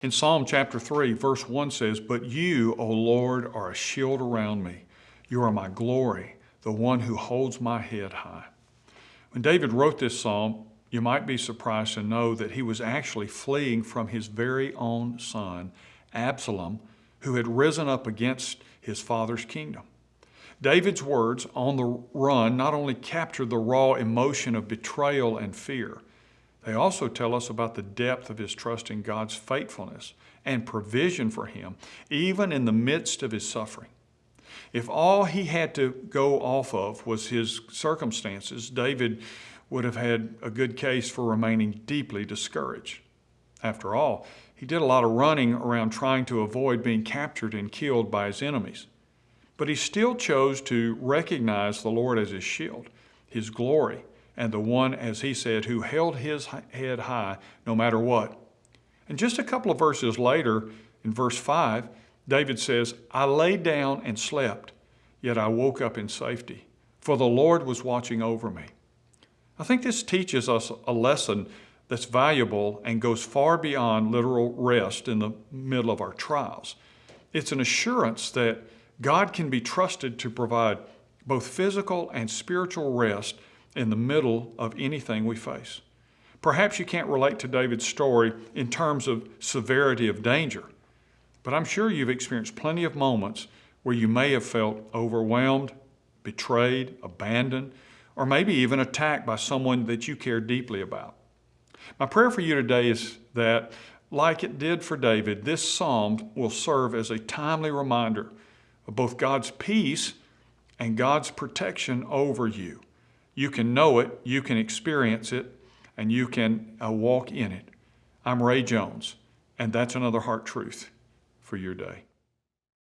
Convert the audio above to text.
In Psalm chapter 3, verse 1 says, "But you, O Lord, are a shield around me. You are my glory, the one who holds my head high." When David wrote this psalm, you might be surprised to know that he was actually fleeing from his very own son, Absalom, who had risen up against his father's kingdom. David's words on the run not only capture the raw emotion of betrayal and fear, they also tell us about the depth of his trust in God's faithfulness and provision for him, even in the midst of his suffering. If all he had to go off of was his circumstances, David would have had a good case for remaining deeply discouraged. After all, he did a lot of running around trying to avoid being captured and killed by his enemies. But he still chose to recognize the Lord as his shield, his glory, and the one, as he said, who held his head high no matter what. And just a couple of verses later, in verse 5, David says, "I lay down and slept, yet I woke up in safety, for the Lord was watching over me." I think this teaches us a lesson that's valuable and goes far beyond literal rest in the middle of our trials. It's an assurance that God can be trusted to provide both physical and spiritual rest in the middle of anything we face. Perhaps you can't relate to David's story in terms of severity of danger, but I'm sure you've experienced plenty of moments where you may have felt overwhelmed, betrayed, abandoned, or maybe even attacked by someone that you care deeply about. My prayer for you today is that, like it did for David, this psalm will serve as a timely reminder of both God's peace and God's protection over you. You can know it, you can experience it, and you can walk in it. I'm Ray Jones, and that's another Heart Truth for your day.